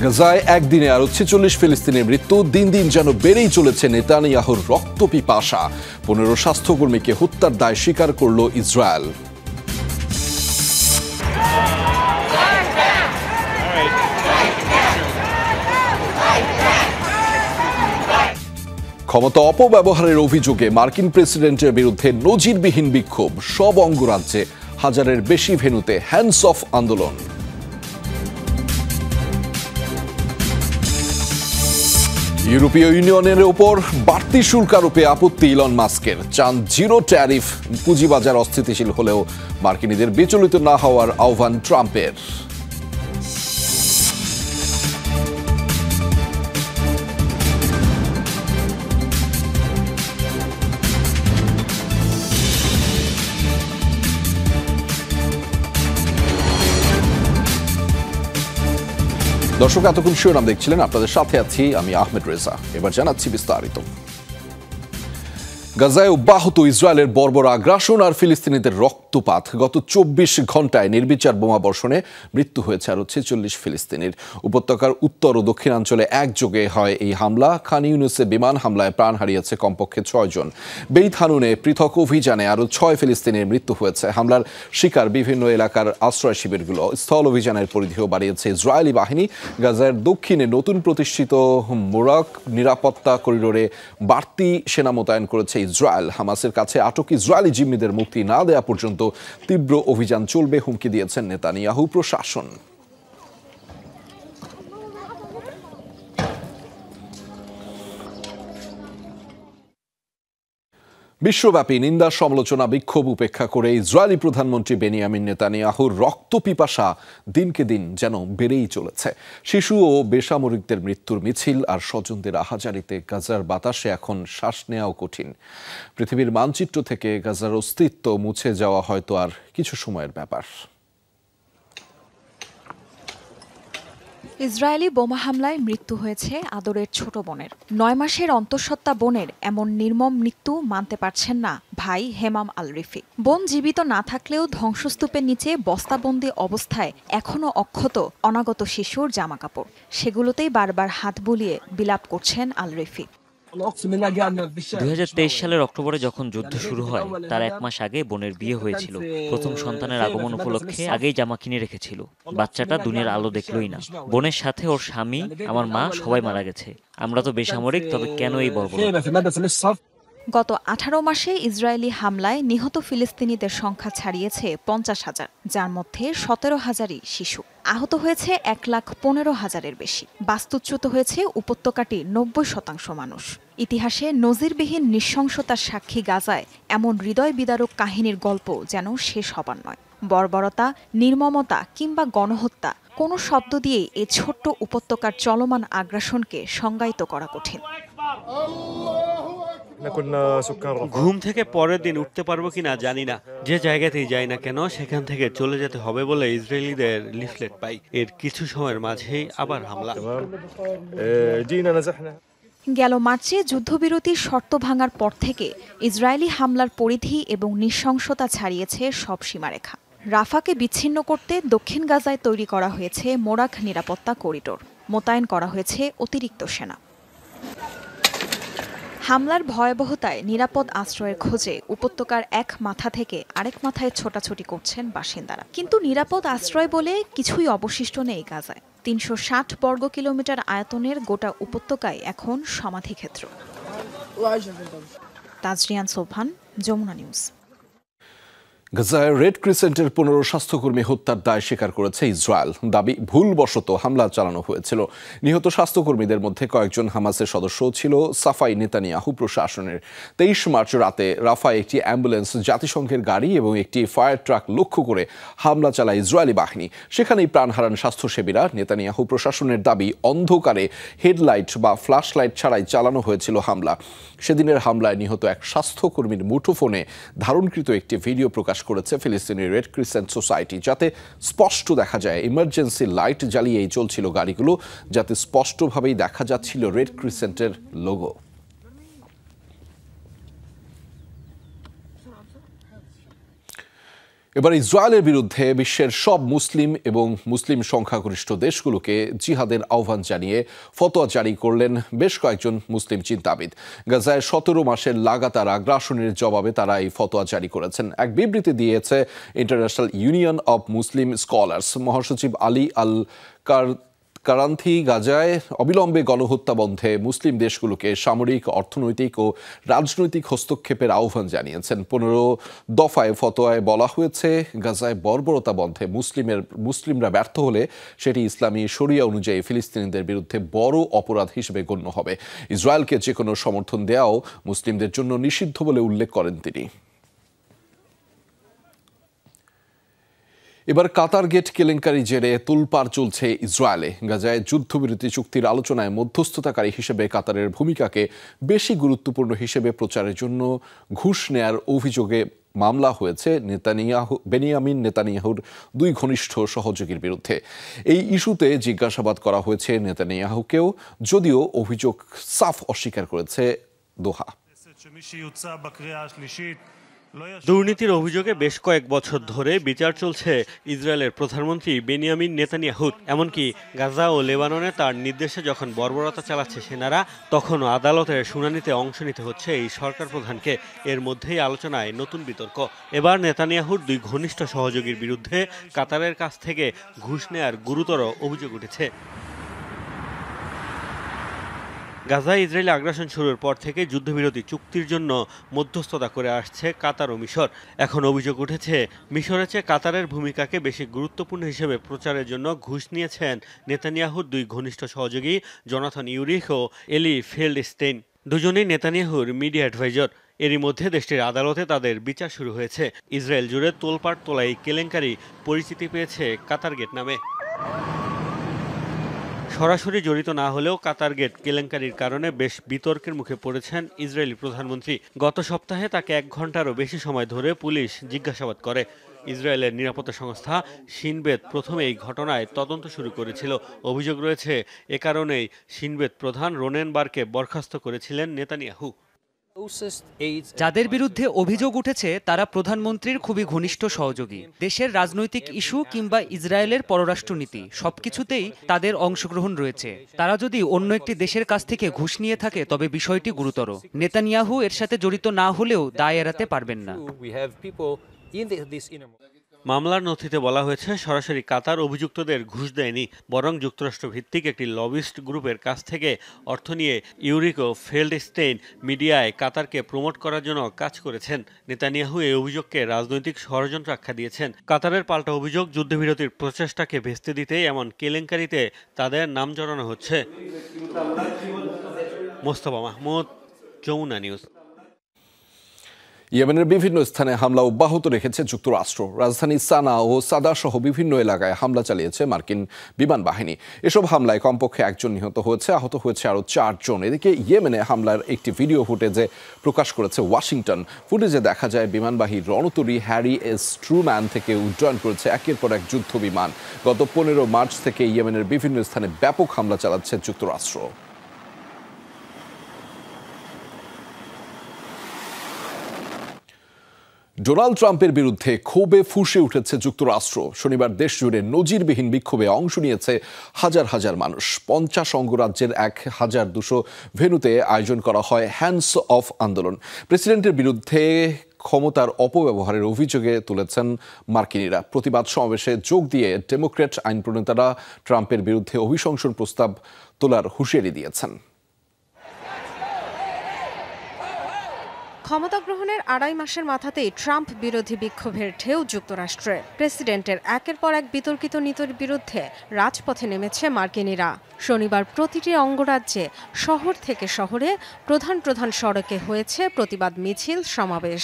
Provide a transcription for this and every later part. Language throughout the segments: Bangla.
গাজায় একদিনে আরো 46 ফিলিস্তিনের মৃত্যু। দিন দিন যেন বেড়েই চলেছে নেতানিয়াহুর রক্তপিপাসা। 15 স্বাস্থ্যকর্মীকে হত্যার দায় স্বীকার করল ইসরায়েল। ক্ষমতা অপব্যবহারের অভিযোগে মার্কিন প্রেসিডেন্টের বিরুদ্ধে নজিরবিহীন বিক্ষোভ। সব অঙ্গরাজ্যে হাজারের বেশি ভেন্যুতে হ্যান্ডস অফ আন্দোলন। ইউরোপীয় ইউনিয়নের উপর বাড়তি শুল্ক আরোপে আপত্তি ইলন মাস্কের। চান জিরো ট্যারিফ। পুঁজিবাজার অস্থিতিশীল হলেও মার্কিনীদের বিচলিত না হওয়ার আহ্বান ট্রাম্পের। দর্শক, এতক্ষণ শিরোনাম দেখছিলেন, আপনাদের সাথে আছি আমি আহমেদ রেজা। এবার জানাচ্ছি বিস্তারিত। গাজায় অব্যাহত ইসরায়েলের বর্বর আগ্রাসন আর ফিলিস্তিনিদের রক্তপাত। গত 24 ঘন্টায় নির্বিচার বোমাবর্ষণে মৃত্যু হয়েছে আরো 46 ফিলিস্তিনির। উপত্যকার উত্তর ও দক্ষিণাঞ্চলে একযোগে হয় এই হামলা। খান ইউনুসে বিমান হামলায় প্রাণ হারিয়েছে কমপক্ষে 6 জন। বেইত হানুনে পৃথক অভিযানে আরো 6 ফিলিস্তিনির মৃত্যু হয়েছে। হামলার শিকার বিভিন্ন এলাকার আশ্রয় শিবিরগুলো। স্থল অভিযানের পরিধিও বাড়িয়েছে ইসরায়েলি বাহিনী। গাজার দক্ষিণে নতুন প্রতিষ্ঠিত মোরাক নিরাপত্তা করিডোরে বাড়তি সেনা মোতায়েন করেছে ইসরায়েল। হামাসের কাছে আটক ইসরায়েলি জিম্মিদের মুক্তি না দেয়া পর্যন্ত তীব্র অভিযান চলবে, হুমকি দিয়েছেন নেতানিয়াহু প্রশাসন। বিশ্বব্যাপী নিন্দা, সমালোচনা, বিক্ষোভ উপেক্ষা করে ইসরায়েলি প্রধানমন্ত্রী বেনিয়ামিন নেতানিয়াহুর রক্তপিপাসা দিনকে দিন যেন বেড়েই চলেছে। শিশু ও বেসামরিকদের মৃত্যুর মিছিল আর স্বজনদের আহাজারিতে গাজার বাতাসে এখন শ্বাস নেওয়াও কঠিন। পৃথিবীর মানচিত্র থেকে গাজার অস্তিত্ব মুছে যাওয়া হয়তো আর কিছু সময়ের ব্যাপার। ইসরায়েলি বোমা হামলায় মৃত্যু হয়েছে আদরের ছোট বোনের। 9 মাসের অন্তঃসত্ত্বা বোনের এমন নির্মম মৃত্যু মানতে পারছেন না ভাই হেমাম আল রিফি। বোন জীবিত না থাকলেও ধ্বংসস্তূপের নিচে বস্তাবন্দি অবস্থায় এখনও অক্ষত অনাগত শিশুর জামাকাপড়। সেগুলোতেই বারবার হাত বুলিয়ে বিলাপ করছেন আল রিফি। 2023 সালের অক্টোবরে যখন যুদ্ধ শুরু হয় তার 1 মাস আগে বোনের বিয়ে হয়েছিল। প্রথম সন্তানের আগমন উপলক্ষে আগেই জামা কিনে রেখেছিল। বাচ্চাটা দুনিয়ার আলো দেখলই না। বোনের সাথে ওর স্বামী, আমার মা সবাই মারা গেছে। আমরা তো বেসামরিক, তবে কেন এই বর্বরতা? গত 18 মাসে ইসরায়েলি হামলায় নিহত ফিলিস্তিনিদের সংখ্যা ছাড়িয়েছে 50,000, যার মধ্যে 17,000ই শিশু। আহত হয়েছে 1,15,000-এর বেশি। বাস্তুচ্যুত হয়েছে উপত্যকাটি 90% মানুষ। ইতিহাসে নজিরবিহীন নৃশংসতার সাক্ষী গাজায় এমন হৃদয় বিদারক কাহিনীর গল্প যেন শেষ হবার নয়। বর্বরতা, নির্মমতা কিংবা গণহত্যা, কোনো শব্দ দিয়েই এই ছোট্ট উপত্যকার চলমান আগ্রাসনকে সংজ্ঞায়িত করা কঠিন। ঘুম থেকে পরের দিন উঠতে পারবো কিনা জানি না। যে জায়গাতেই যাই না কেন সেখান থেকে চলে যেতে হবে বলে ইসরায়েলিদের লিফলেট পাই। এর কিছু সময়ের মাঝেই আবার হামলা। গেল মার্চে যুদ্ধবিরতির শর্ত ভাঙার পর থেকে ইসরায়েলি হামলার পরিধি এবং নৃশংসতা ছাড়িয়েছে সব সীমারেখা। রাফাকে বিচ্ছিন্ন করতে দক্ষিণ গাজায় তৈরি করা হয়েছে মোরাক নিরাপত্তা করিডোর। মোতায়েন করা হয়েছে অতিরিক্ত সেনা। হামলার ভয়াবহতায় নিরাপদ আশ্রয়ের খোঁজে উপত্যকার এক মাথা থেকে আরেক মাথায় ছোটাছুটি করছেন বাসিন্দারা। কিন্তু নিরাপদ আশ্রয় বলে কিছুই অবশিষ্ট নেই গাজায়। 360 বর্গ কিলোমিটার আয়তনের গোটা উপত্যকায় এখন সমাধিক্ষেত্র। তাজরিয়ান সোবহান, যমুনা নিউজ। গাজায় রেড ক্রিসেন্টের 15 স্বাস্থ্যকর্মী হত্যার দায় স্বীকার করেছে ইসরায়েল। দাবি, ভুলবশত হামলা চালানো হয়েছিল। নিহত স্বাস্থ্যকর্মীদের মধ্যে কয়েকজন হামাসের সদস্যও ছিল। সাফাই নেতানিয়াহু প্রশাসনের। 23 মার্চ রাতে রাফায় একটি অ্যাম্বুলেন্স, জাতিসংঘের গাড়ি এবং একটি ফায়ার ট্রাক লক্ষ্য করে হামলা চালায় ইসরায়েলি বাহিনী। সেখানেই প্রাণ হারান স্বাস্থ্যসেবীরা। নেতানিয়াহু প্রশাসনের দাবি, অন্ধকারে হেডলাইট বা ফ্ল্যাশ লাইট ছাড়াই চালানো হয়েছিল হামলা। সেদিনের হামলায় নিহত এক স্বাস্থ্যকর্মীর মুঠোফোনে ধারণকৃত একটি ভিডিও প্রকাশ করেছে ফিলিস্তিনি রেড ক্রিসেন্ট সোসাইটি, যাতে স্পষ্ট দেখা যায় ইমার্জেন্সি লাইট জ্বালিয়েই চলছিল গাড়িগুলো, যাতে স্পষ্টভাবেই দেখা যাচ্ছিল রেড ক্রিসেন্টের লোগো। এবার ইসরায়েলের বিরুদ্ধে বিশ্বের সব মুসলিম এবং মুসলিম সংখ্যাগরিষ্ঠ দেশগুলোকে জিহাদের আহ্বান জানিয়ে ফতোয়া জারি করলেন বেশ কয়েকজন মুসলিম চিন্তাবিদ। গাজায় 17 মাসের লাগাতার আগ্রাসনের জবাবে তারা এই ফতোয়া জারি করেছেন। এক বিবৃতি দিয়েছে international union of Muslim scholars. মহাসচিব আলী আল কারান্থি গাজায় অবিলম্বে গণহত্যা বন্ধে মুসলিম দেশগুলোকে সামরিক, অর্থনৈতিক ও রাজনৈতিক হস্তক্ষেপের আহ্বান জানিয়েছেন। 15 দফায় ফতোয়ায় বলা হয়েছে, গাজায় বর্বরতা বন্ধে মুসলিমরা ব্যর্থ হলে সেটি ইসলামী শরিয়া অনুযায়ী ফিলিস্তিনিদের বিরুদ্ধে বড় অপরাধ হিসেবে গণ্য হবে। ইসরায়েলকে যে কোনো সমর্থন দেওয়াও মুসলিমদের জন্য নিষিদ্ধ বলে উল্লেখ করেন তিনি। এবার কাতার গেট কেলেঙ্কারি জেরে তোলপাড় চলছে ইসরায়েলে। গাজায় যুদ্ধবিরতি চুক্তির আলোচনায় মধ্যস্থতাকারী হিসেবে কাতারের ভূমিকাকে বেশি গুরুত্বপূর্ণ হিসেবে প্রচারের জন্য ঘুষ নেয়ার অভিযোগে মামলা হয়েছে বেনিয়ামিন নেতানিয়াহুর 2 ঘনিষ্ঠ সহযোগীর বিরুদ্ধে। এই ইস্যুতে জিজ্ঞাসাবাদ করা হয়েছে নেতানিয়াহুকেও, যদিও অভিযোগ সাফ অস্বীকার করেছে দোহা। দুর্নীতির অভিযোগে বেশ কয়েক বছর ধরে বিচার চলছে ইসরায়েলের প্রধানমন্ত্রী বেনিয়ামিন নেতানিয়াহুর। এমনকি গাজা ও লেবাননে তার নির্দেশে যখন বর্বরতা চালাচ্ছে সেনারা, তখনও আদালতের শুনানিতে অংশ নিতে হচ্ছে এই সরকার প্রধানকে। এর মধ্যেই আলোচনায় নতুন বিতর্ক। এবার নেতানিয়াহুর 2 ঘনিষ্ঠ সহযোগীর বিরুদ্ধে কাতারের কাছ থেকে ঘুষ নেয়ার গুরুতর অভিযোগ উঠেছে। গাজায় ইসরায়েলি আগ্রাসন শুরুর পর থেকে যুদ্ধবিরতি চুক্তির জন্য মধ্যস্থতা করে আসছে কাতার ও মিশর। এখন অভিযোগ উঠেছে, মিশরের চেয়ে কাতারের ভূমিকাকে বেশি গুরুত্বপূর্ণ হিসেবে প্রচারের জন্য ঘুষ নিয়েছেন নেতানিয়াহুর 2 ঘনিষ্ঠ সহযোগী জোনাথন ইউরিখ ও এলি ফেল্ডস্টেইন। দুজনেই নেতানিয়াহুর মিডিয়া অ্যাডভাইজার। এরই মধ্যে দেশটির আদালতে তাদের বিচার শুরু হয়েছে। ইসরায়েল জুড়ে তোলপাড় তোলা এই কেলেঙ্কারি পরিচিতি পেয়েছে কাতার গেট নামে। সরাসরি জড়িত না হলেও কাতার গেট কেলেঙ্কারির কারণে বেশ বিতর্কের মুখে পড়েছেন ইসরায়েলি প্রধানমন্ত্রী। গত সপ্তাহে তাকে 1 ঘন্টারও বেশি সময় ধরে পুলিশ জিজ্ঞাসাবাদ করে। ইসরায়েলের নিরাপত্তা সংস্থা শিনবেত প্রথমে এই ঘটনায় তদন্ত শুরু করেছিল। অভিযোগ রয়েছে, এ কারণেই শিনবেত প্রধান রোনেন বারকে বরখাস্ত করেছিলেন নেতানিয়াহু। যাদের বিরুদ্ধে অভিযোগ উঠেছে তারা প্রধানমন্ত্রীর খুবই ঘনিষ্ঠ সহযোগী। দেশের রাজনৈতিক ইস্যু কিংবা ইসরায়েলের পররাষ্ট্রনীতি সবকিছুতেই তাদের অংশগ্রহণ রয়েছে। তারা যদি অন্য একটি দেশের কাছ থেকে ঘুষ নিয়ে থাকে তবে বিষয়টি গুরুতর। নেতানিয়াহু এর সাথে জড়িত না হলেও দায় এড়াতে পারবেন না। মামলার নথিতে বলা হয়েছে, সরাসরি কাতার অভিযুক্তদের ঘুষ দেয়নি, বরং যুক্তরাষ্ট্র ভিত্তিক একটি লবিস্ট গ্রুপের কাছ থেকে অর্থ নিয়ে ইউরিকো ফেল্ডস্টেইন মিডিয়ায় কাতারকে প্রমোট করার জন্য কাজ করেছেন। নেতানিয়াহু এই অভিযোগকে রাজনৈতিক ষড়যন্ত্র আখ্যা দিয়েছেন। কাতারের পাল্টা অভিযোগ, যুদ্ধবিরতির প্রচেষ্টাকে ভেস্তে দিতে এমন কেলেঙ্কারিতে তাদের নাম জড়ানো হচ্ছে। মোস্তফা মাহমুদ, যমুনা নিউজ। ইয়েমেনের বিভিন্ন স্থানে হামলা অব্যাহত রেখেছে যুক্তরাষ্ট্র। রাজধানী সানা ও সাদা সহ বিভিন্ন এলাকায় হামলা চালিয়েছে মার্কিন বিমান বাহিনী। এসব হামলায় কমপক্ষে 1 জন নিহত হয়েছে, আহত হয়েছে আরও 4 জন। এদিকে ইয়েমেনে হামলার একটি ভিডিও ফুটেজে প্রকাশ করেছে ওয়াশিংটন। ফুটেজে দেখা যায় বিমানবাহী রণতরী হ্যারি এস ট্রুম্যান থেকে উড্ডয়ন করেছে একের পর এক যুদ্ধ বিমান। গত 15 মার্চ থেকে ইয়েমেনের বিভিন্ন স্থানে ব্যাপক হামলা চালাচ্ছে যুক্তরাষ্ট্র। ডোনাল্ড ট্রাম্পের বিরুদ্ধে ক্ষোভে ফুঁসে উঠেছে যুক্তরাষ্ট্র। শনিবার দেশ জুড়ে নজিরবিহীন বিক্ষোভে অংশ নিয়েছে হাজার হাজার মানুষ। 50 অঙ্গরাজ্যের 1200 ভেন্যুতে আয়োজন করা হয় হ্যান্ডস অফ আন্দোলন। প্রেসিডেন্টের বিরুদ্ধে ক্ষমতার অপব্যবহারের অভিযোগে তুলেছেন মার্কিনিরা। প্রতিবাদ সমাবেশে যোগ দিয়ে ডেমোক্র্যাট আইন প্রণেতারা ট্রাম্পের বিরুদ্ধে অভিশংসন প্রস্তাব তোলার হুঁশিয়ারি দিয়েছেন। ক্ষমতা গ্রহণের 2.5 মাসের মাথাতেই ট্রাম্প বিরোধী বিক্ষোভের ঢেউ যুক্তরাষ্ট্রে। প্রেসিডেন্টের একের পর এক বিতর্কিত নীতির বিরুদ্ধে রাজপথে নেমেছে মার্কিনিরা। শনিবার প্রতিটি অঙ্গরাজ্যে শহর থেকে শহরে প্রধান প্রধান সড়কে হয়েছে প্রতিবাদ মিছিল, সমাবেশ।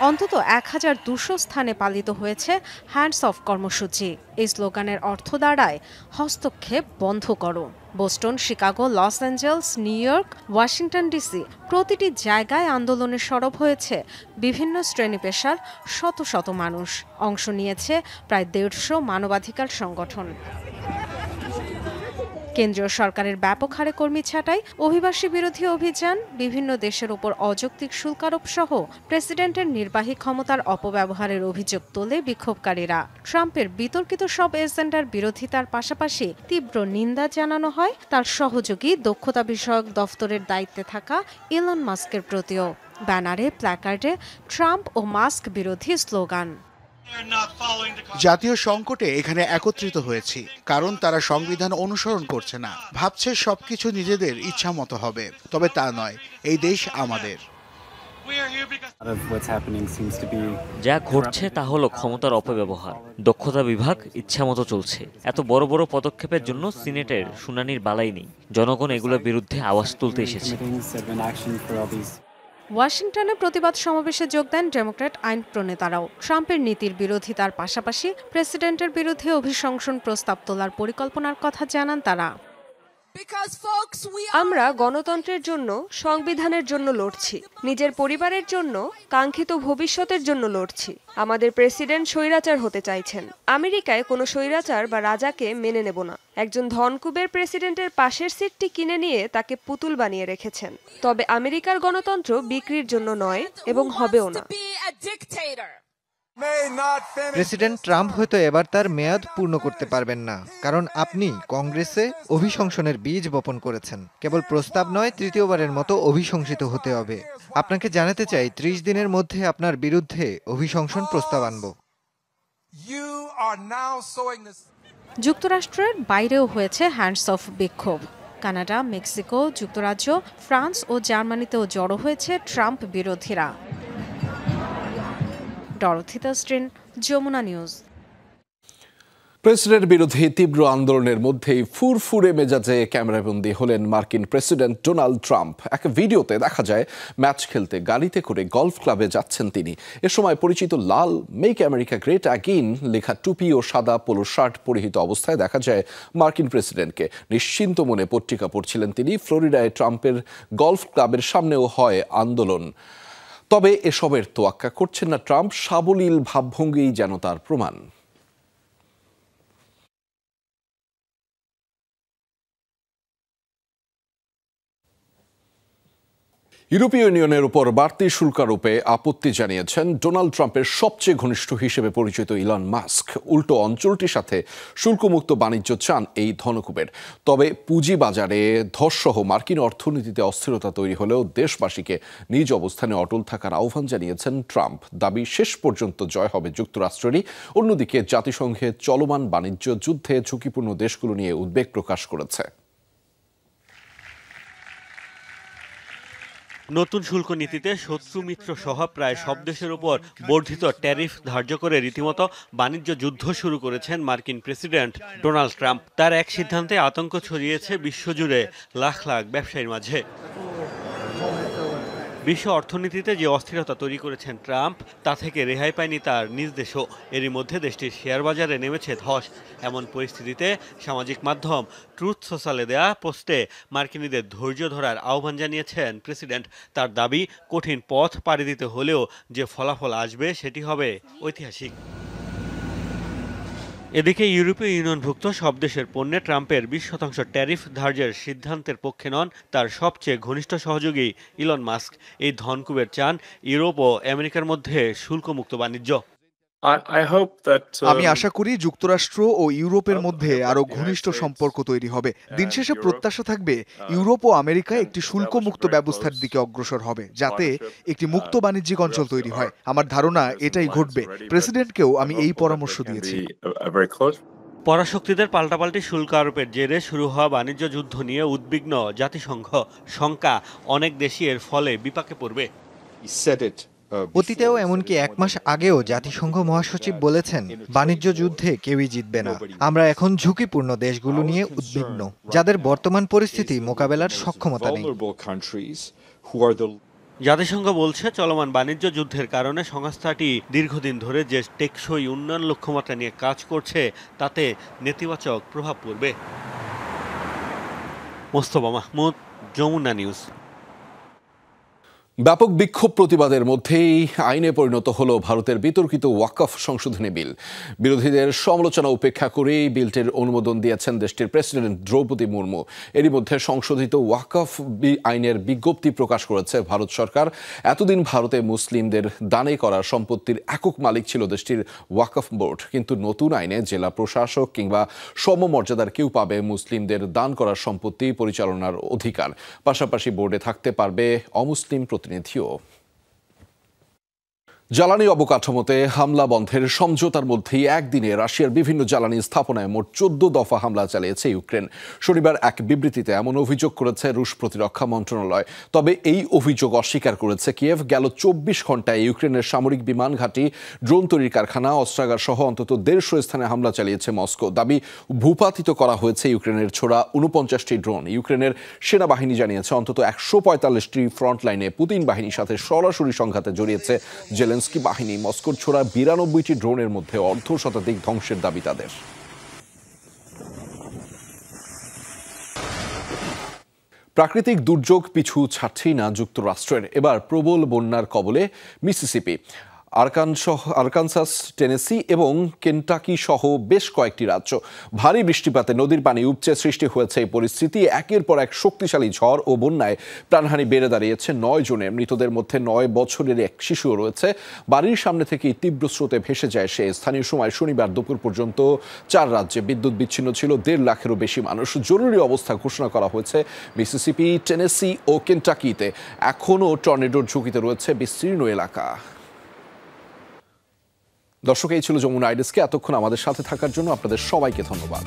অন্তত 1200 স্থানে পালিত হয়েছে হ্যান্ডস অফ কর্মসূচি। এই স্লোগানের অর্থ দাঁড়ায়, হস্তক্ষেপ বন্ধ করো। Boston, Chicago, Los Angeles, New York, Washington DC প্রতিটি জায়গায় আন্দোলনে সরব হয়েছে বিভিন্ন শ্রেণী পেশার শত শত মানুষ। অংশ নিয়েছে প্রায় 150 মানবাধিকার সংগঠন। কেন্দ্রীয় সরকারের ব্যাপক হারে কর্মী ছাঁটাই, অভিবাসী বিরোধী অভিযান, বিভিন্ন দেশের উপর অযৌক্তিক শুল্ক আরোপ সহ প্রেসিডেন্টের নির্বাহী ক্ষমতার অপব্যবহারের অভিযোগ তোলে বিক্ষোভকারীরা। ট্রাম্পের বিতর্কিত সব এজেন্ডার বিরোধিতার পাশাপাশি তীব্র নিন্দা জানানো হয় তার সহযোগী দক্ষতা বিষয়ক দফতরের দায়িত্বে থাকা ইলন মাস্কের প্রতিও। ব্যানারে, প্ল্যাকার্ডে ট্রাম্প ও মাস্ক বিরোধী স্লোগান। জাতীয় সংকটে এখানে একত্রিত হয়েছি কারণ তারা সংবিধান অনুসরণ করছে না, ভাবছে সবকিছু নিজেদের ইচ্ছা মতো হবে। তবে তা নয়, এই দেশ আমাদের। যা ঘটছে তা হলো ক্ষমতার অপব্যবহার। দক্ষতা বিভাগ ইচ্ছামতো চলছে। এত বড় বড় পদক্ষেপের জন্য সিনেটের শুনানির বালাই নেই। জনগণ এগুলোর বিরুদ্ধে আওয়াজ তুলতে এসেছে। ওয়াশিংটনে প্রতিবাদ সমাবেশে যোগ দেন ডেমোক্র্যাট আইন প্রণেতারাও। ট্রাম্পের নীতির বিরোধিতার পাশাপাশি প্রেসিডেন্টের বিরুদ্ধে অভিশংসন প্রস্তাব তোলার পরিকল্পনার কথা জানান তারা। আমরা গণতন্ত্রের জন্য, সংবিধানের জন্য লড়ছি, নিজের পরিবারের জন্য, কাঙ্ক্ষিত ভবিষ্যতের জন্য লড়ছি। আমাদের প্রেসিডেন্ট স্বৈরাচার হতে চাইছেন। আমেরিকায় কোনো স্বৈরাচার বা রাজাকে মেনে নেব না। একজন ধনকুবের প্রেসিডেন্টের পাশের সিটটি কিনে নিয়ে তাকে পুতুল বানিয়ে রেখেছেন। তবে আমেরিকার গণতন্ত্র বিক্রির জন্য নয় এবং হবেও না। প্রেসিডেন্ট ট্রাম্প হয়তো এবার তার মেয়াদ পূর্ণ করতে পারবেন না, কারণ আপনি কংগ্রেসে অভিশংসনের বীজ বপন করেছেন। কেবল প্রস্তাব নয়, তৃতীয়বারের মতো অভিশংসিত হতে হবে। আপনাকে জানাতে চাই, 30 দিনের মধ্যে আপনার বিরুদ্ধে অভিশংসন প্রস্তাব আনব। যুক্তরাষ্ট্রের বাইরেও হয়েছে হ্যান্ডস অফ বিক্ষোভ। কানাডা, মেক্সিকো, যুক্তরাজ্য, ফ্রান্স ও জার্মানিতেও জড়ো হয়েছে ট্রাম্প বিরোধীরা। ডরথি তাস্ট্রিন, যমুনা নিউজ। প্রেসিডেন্ট বিরোধী তীব্র আন্দোলনের মধ্যেই ফুরফুরে মেজাজে ক্যামেরাবন্দী হলেন মার্কিন প্রেসিডেন্ট ডোনাল্ড ট্রাম্প। এক ভিডিওতে দেখা যায় ম্যাচ খেলতে গাড়িতে করে গলফ ক্লাবে যাচ্ছেন তিনি। এ সময় পরিচিত লাল মেক আমেরিকা গ্রেট অ্যাগেইন লেখা টুপি ও সাদা পোলো শার্ট পরিহিত অবস্থায় দেখা যায় মার্কিন প্রেসিডেন্টকে। নিশ্চিন্ত মনে পত্রিকা পড়ছিলেন তিনি। ফ্লোরিডায় ট্রাম্পের গলফ ক্লাবের সামনেও হয় আন্দোলন। তবে এসবের তোয়াক্কা করছেন না ট্রাম্প। সাবলীল ভাবভঙ্গিই যেন তার প্রমাণ। ইউরোপীয় ইউনিয়নের উপর বাড়তি শুল্ক আরোপে আপত্তি জানিয়েছেন ডোনাল্ড ট্রাম্পের সবচেয়ে ঘনিষ্ঠ হিসেবে পরিচিত ইলন মাস্ক। উল্টো অঞ্চলটির সাথে শুল্কমুক্ত বাণিজ্য চান এই ধনকুবের। তবে পুঁজিবাজারে ধসসহ মার্কিন অর্থনীতিতে অস্থিরতা তৈরি হলেও দেশবাসীকে নিজ অবস্থানে অটল থাকার আহ্বান জানিয়েছেন ট্রাম্প। দাবি, শেষ পর্যন্ত জয় হবে যুক্তরাষ্ট্রেরই। অন্যদিকে জাতিসংঘে চলমান বাণিজ্য যুদ্ধে ঝুঁকিপূর্ণ দেশগুলো নিয়ে উদ্বেগ প্রকাশ করেছে। নতুন শুল্ক নীতিতে শত্রু মিত্র সহ প্রায় সব দেশের উপর বর্ধিত ট্যারিফ ধার্য করে রীতিমতো বাণিজ্য যুদ্ধ শুরু করেছেন মার্কিন প্রেসিডেন্ট ডোনাল্ড ট্রাম্প। তার এক সিদ্ধান্তে আতঙ্ক ছড়িয়েছে বিশ্বজুড়ে লাখ লাখ ব্যবসায়ীর মাঝে। বিশ্ব অর্থনীতিতে যে অস্থিরতা তৈরি করেছেন ট্রাম্প, তা থেকে রেহাই পায়নি তার নিজ দেশও। এরই মধ্যে দেশটির শেয়ার বাজারে নেমেছে ধস। এমন পরিস্থিতিতে সামাজিক মাধ্যম ট্রুথ সোশ্যালে দেয়া পোস্টে মার্কিনীদের ধৈর্য ধরার আহ্বান জানিয়েছেন প্রেসিডেন্ট। তার দাবি, কঠিন পথ পাড়ি দিতে হলেও যে ফলাফল আসবে সেটি হবে ঐতিহাসিক। এদিকে ইউরোপীয় ইউনিয়নভুক্ত সব দেশের পণ্যে ট্রাম্পের 20% ট্যারিফ ধার্যের সিদ্ধান্তের পক্ষে নন তার সবচেয়ে ঘনিষ্ঠ সহযোগী ইলন মাস্ক। এই ধনকুবের চান ইউরোপ ও আমেরিকার মধ্যে শুল্কমুক্ত বাণিজ্য। আমি আশা করি যুক্তরাষ্ট্র ও ইউরোপের মধ্যে আরো ঘনিষ্ঠ সম্পর্ক তৈরি হবে। দিন শেষে প্রত্যাশা থাকবে ইউরোপ ও আমেরিকা একটি শুল্কমুক্ত ব্যবস্থার দিকে অগ্রসর হবে, যাতে একটি মুক্ত বাণিজ্যিক অঞ্চল তৈরি হয়। আমার ধারণা এটাই ঘটবে। প্রেসিডেন্টকেও আমি এই পরামর্শ দিয়েছি। পরাশক্তিদের পাল্টাপাল্টি শুল্ক আরোপের জেরে শুরু হওয়া বাণিজ্য যুদ্ধ নিয়ে উদ্বিগ্ন জাতিসংঘ। শঙ্কা, অনেক দেশই এর ফলে বিপাকে পড়বে। অতীতেও এমনকি 1 মাস আগেও জাতিসংঘ মহাসচিব বলেছেন, বাণিজ্য যুদ্ধে কেউই জিতবে না। আমরা এখন ঝুঁকিপূর্ণ দেশগুলো নিয়ে উদ্বিগ্ন, যাদের বর্তমান পরিস্থিতি মোকাবেলার সক্ষমতা নেই। জাতিসংঘ বলছে, চলমান বাণিজ্য যুদ্ধের কারণে সংস্থাটি দীর্ঘদিন ধরে যে টেকসই উন্নয়ন লক্ষ্যমাত্রা নিয়ে কাজ করছে তাতে নেতিবাচক প্রভাব পড়বে। মোস্তফা মাহমুদ, যমুনা নিউজ। ব্যাপক বিক্ষোভ প্রতিবাদের মধ্যেই আইনে পরিণত হলো ভারতের বিতর্কিত ওয়াকফ সংশোধনী বিল। বিরোধীদের সমালোচনা উপেক্ষা করেই বিলটির অনুমোদন দিয়েছেন দেশটির প্রেসিডেন্ট দ্রৌপদী মুর্মু। এরই মধ্যে সংশোধিত ওয়াকফ আইনের বিজ্ঞপ্তি প্রকাশ করেছে ভারত সরকার। এতদিন ভারতে মুসলিমদের দানে করা সম্পত্তির একক মালিক ছিল দেশটির ওয়াকফ বোর্ড, কিন্তু নতুন আইনে জেলা প্রশাসক কিংবা সমমর্যাদার কেউ পাবে মুসলিমদের দান করা সম্পত্তি পরিচালনার অধিকার। পাশাপাশি বোর্ডে থাকতে পারবে অমুসলিম প্রতিনিধিও। জ্বালানি অবকাঠামোতে হামলা বন্ধের সমঝোতার মধ্যেই একদিনে রাশিয়ার বিভিন্ন জ্বালানি স্থাপনায় মোট 14 দফা হামলা চালিয়েছে ইউক্রেন। শনিবার এক বিবৃতিতে এমন অভিযোগ করেছে রুশ প্রতিরক্ষা মন্ত্রণালয়। তবে এই অভিযোগ অস্বীকার করেছে কিয়েভ। গেল 24 ঘন্টায় ইউক্রেনের সামরিক বিমান ঘাঁটি, ড্রোন তৈরির কারখানা, অস্ত্রাগার সহ অন্তত 150 স্থানে হামলা চালিয়েছে মস্কো। দাবি, ভূপাতিত করা হয়েছে ইউক্রেনের ছোড়া 49টি ড্রোন। ইউক্রেনের সেনাবাহিনী জানিয়েছে অন্তত 145টি ফ্রন্টলাইনে পুতিন বাহিনীর সাথে সরাসরি সংঘাতে জড়িয়েছে জেলেনস্কি বাহিনী। মস্কোর ছোড়া 92টি ড্রোনের মধ্যে অর্ধশতাধিক ধ্বংসের দাবি তাদের। প্রাকৃতিক দুর্যোগ পিছু ছাড়ছেই না যুক্তরাষ্ট্রের। এবার প্রবল বন্যার কবলে মিসিসিপি, আরকানসাস, টেনেসি এবং কেন্টাকি সহ বেশ কয়েকটি রাজ্য। ভারী বৃষ্টিপাতে নদীর পানি উপচে সৃষ্টি হয়েছে এই পরিস্থিতি। একের পর এক শক্তিশালী ঝড় ও বন্যায় প্রাণহানি বেড়ে দাঁড়িয়েছে 9 জনের। মৃতদের মধ্যে 9 বছরের এক শিশুও রয়েছে। বাড়ির সামনে থেকে তীব্র স্রোতে ভেসে যায় সে। স্থানীয় সময় শনিবার দুপুর পর্যন্ত 4 রাজ্যে বিদ্যুৎ বিচ্ছিন্ন ছিল 1.5 লাখেরও বেশি মানুষ। জরুরি অবস্থা ঘোষণা করা হয়েছে মিসিসিপি, টেনেসি ও কেন্টাকিতে। এখনও টর্নেডোর ঝুঁকিতে রয়েছে বিস্তীর্ণ এলাকা। দর্শক, এই ছিল যমুনা আইডেস্কে। এতক্ষণ আমাদের সাথে থাকার জন্য আপনাদের সবাইকে ধন্যবাদ।